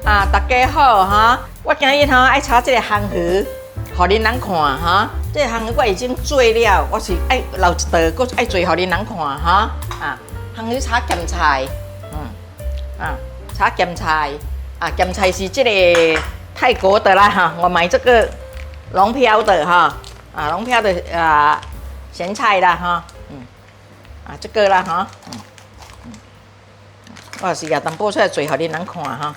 大家好哈！我今日爱炒这个烘鱼，互恁人看哈。这个烘鱼我已经做了，我是爱留一道，搁爱做互恁人看哈。烘鱼炒咸菜，炒咸菜，咸菜是这个泰国的啦哈，我买这个龙飘的哈，龙飘的咸菜啦哈，这个啦哈，我是也淡薄出来做互恁人看哈。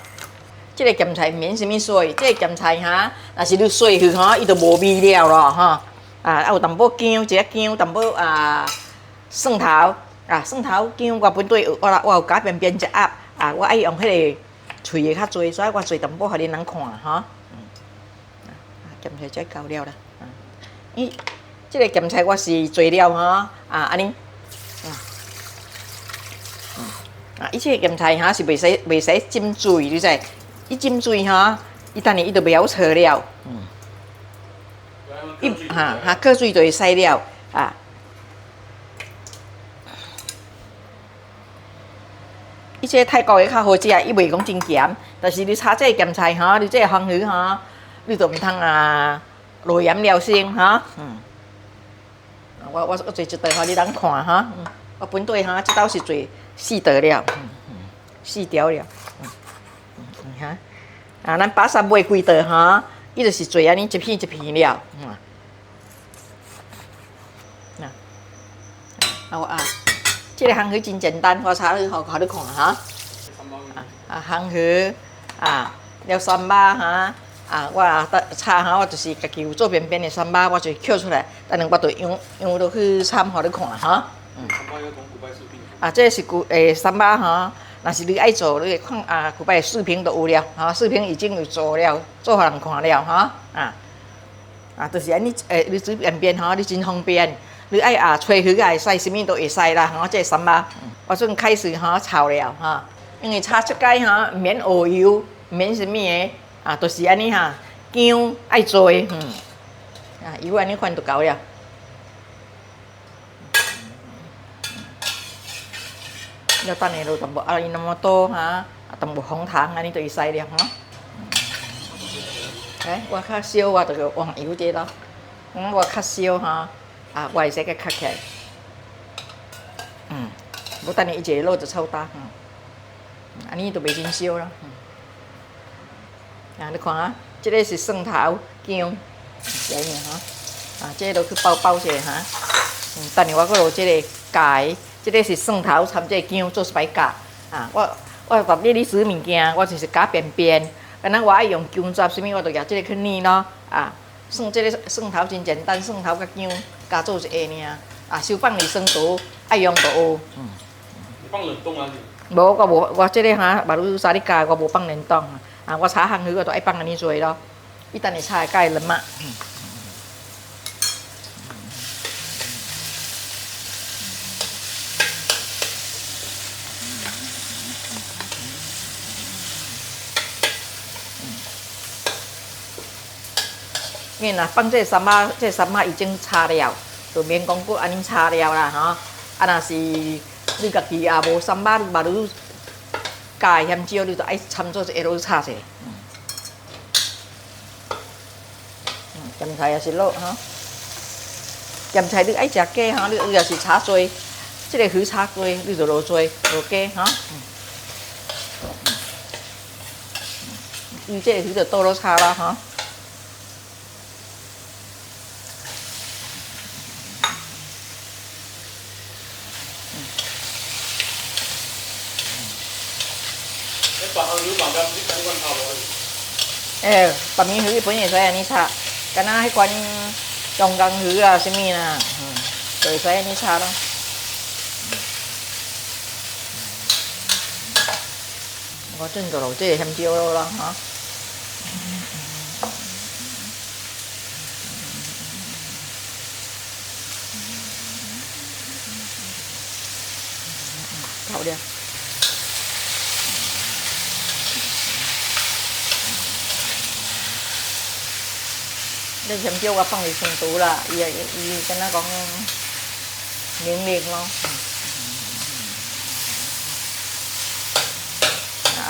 这个咸菜免什么水，这个咸菜哈，若是你水去哈，伊就无味了咯哈。有淡薄姜，一个姜，淡薄蒜头，蒜头姜我本地我有加边边一盒，我爱用迄个脆的较多，所以我做淡薄互恁人看哈。咸菜才够了啦。这个咸菜我是做了哈，安尼。伊这个咸菜哈是袂使浸水，你知？伊浸水哈，伊等下伊就袂晓炒了。过水就会使了伊这泰国的较好食，伊袂讲真咸。但是你炒这个咸菜哈，你这个烘鱼哈，你就毋通落盐了先哈。我做一道互你人看哈。我本地哈，这道是做4道了，4条了。咱巴萨买几道哈，伊就是做安尼一片一片了。这个烘鱼真简单，我炒去互你看哈。烘鱼了酸巴哈，我炒哈，我就是家己有做边边的酸巴，我就捡出来，等下我就用落去炒互你看哈。这是酸巴哈。若是你爱做，你看古拜视频都有了，视频已经有做了，做互人看了哈，就是安尼，你煮边边哈，你真方便，你爱炊鱼也会使，什么都会使啦，这个三巴，我准开始炒了哈，因为炒出街哈，免蚝油，免什么的，就是安尼哈，姜爱做，油安尼款就够了。了等下落淡薄伊那么多哈，淡薄红糖安尼就会使了哈。我较烧我就用油这咯，我较烧哈，我会使甲较起来。无等下伊一个落就臭焦，安尼就袂真烧咯。你看这个是蒜头姜，是安尼哈，这个落去包者哈。等下我搁落这个芥。这个是蒜头掺这个姜做白夹，我逐日咧煮物件，我就是夹边边，安那我爱用姜汁，什么我就拿这个去捏咯，这个蒜头真简单，蒜头甲姜加做一下尔，收放2酸度，爱用就有。你放冷冻啊？无，我这个哈，马路沙哩加，我无放冷冻，我炒烘鱼我都爱放安尼做咯，伊等下炒会较软嘛。因为放这三巴已经炒了，就免讲搁安尼炒了啦吼。若是你家己也无三巴，嘛如加咸椒，你就爱掺做一下落去炒者。咸菜也是落吼，咸菜你爱食鸡吼，你若是炒多，这个鱼炒多，你就落多落鸡吼。伊这个鱼就倒落炒啦吼。白面鱼本会使安尼炒，敢若迄款中江鱼什么啦，就会使安尼炒咯。我准就落这个咸椒落咯，够了。这咸椒我放2酸度啦，伊敢若讲零咯。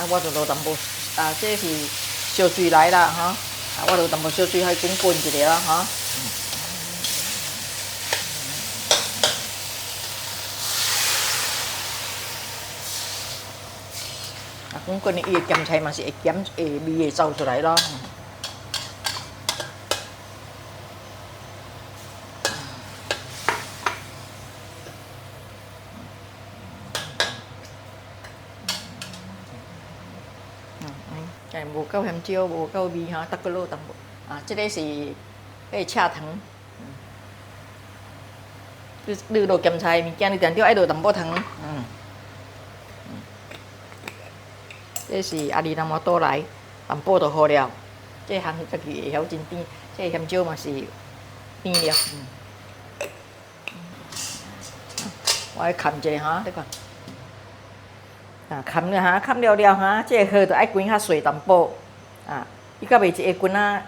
我就落淡薄这是烧水来啦哈，我就淡薄烧水，还滚滚一下啦哈。滚滚的，伊的咸菜嘛是会咸，味会走出来咯。无够咸椒，无够味哈，得个落淡薄。这个是迄赤糖。你落咸菜物件，你定着爱落淡薄糖。这是阿里南摩倒来，淡薄就好了。这行家己会晓真甜，这咸椒嘛是甜了。我来砍一下哈，你看。砍了哈，砍了了哈，这个虾就爱滚较细淡薄。伊较袂一个滚啊，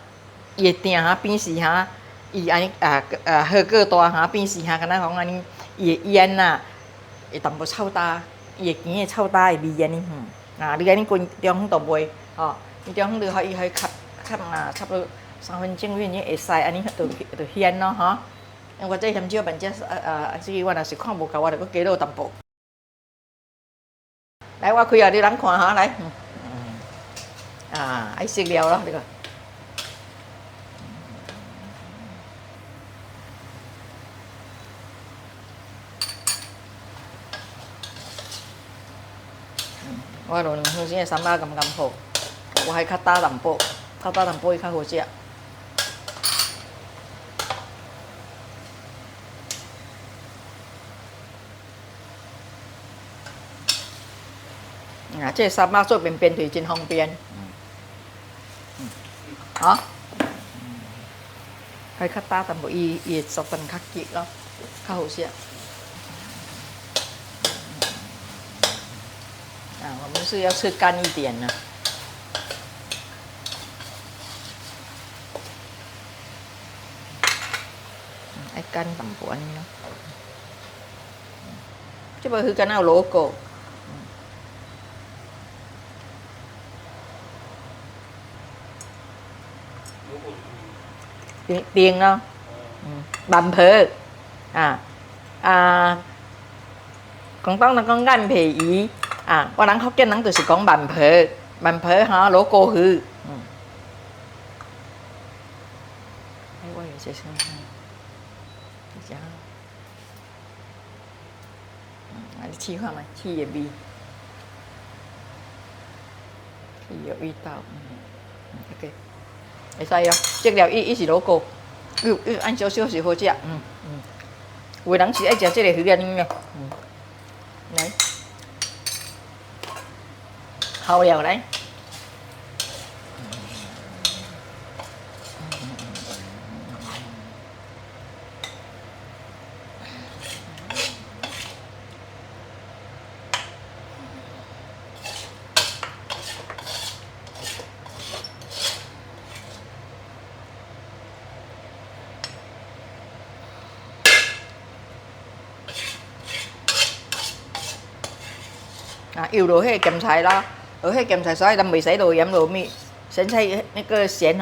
伊会定哈，边是哈，伊安尼虾个大哈，边是哈，敢若讲安尼，伊会烟呐，会淡薄臭焦，伊会甜的臭焦的味安尼。你安尼滚中方就袂，你中方你可以较差不多3分钟，你会使安尼就鲜咯哈。我这咸椒反正这我若是看无够，我就搁加落淡薄。来，我开啊，你人看哈，来，爱熟了咯，这个。我落2分钟的三巴甘好，我还较打淡薄，打淡薄伊较好食。这三巴做便便腿真方便。还较打淡薄，伊的熟饭较结咯，较好食。我们是要吃干一点的。爱干淡薄安尼咯。这不是敢若有logo。甜咯，慢皮广东人讲眼皮鱼我人福建人就是讲慢皮，慢皮哈攞過去，我有些什么？你试看嘛，试的味，试有味道，OK。会使哦，这料伊是老高，伊按少少是好食，有的人是爱食这个鱼安尼来，好料来。又落迄个咸菜啦，落迄个咸菜，所以咱袂使落盐落米，咸菜那个咸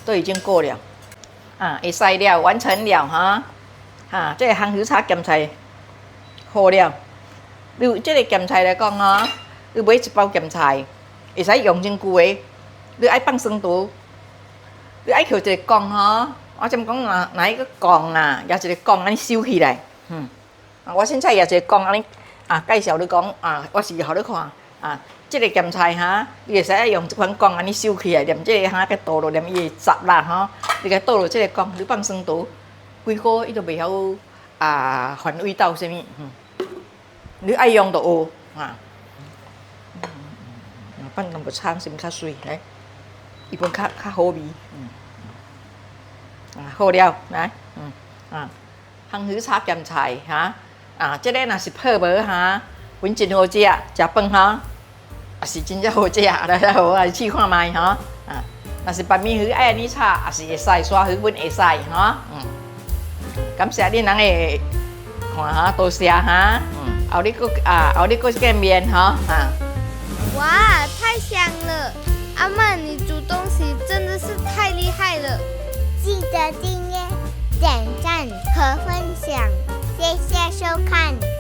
都已经过了，会使了，完成了这个杭鱼炒咸菜好了。你这个咸菜来讲你买一包咸菜，会使用真久的，你爱放酸度，你爱扣一个缸我怎讲哪一个缸拿一个缸安尼收起来，我凊彩拿一个缸安尼。介绍你讲我是互你看这个咸菜你会使用这款缸安尼收起来，连这个给倒落，连伊的杂啦你给倒落这个缸，你放酸度，几个伊都袂晓反味道什么，你爱用就有放淡薄葱先较水来，伊本较好味，好了来，杭鱼炒咸菜这个若是泡无阮真好食，食饭也是真正好食，来好啊，试看卖若是白米鱼爱安尼炒，也是会使，沙鱼阮会使感谢恁人会看多谢后日搁见面哇，太香了！和分享，谢谢收看。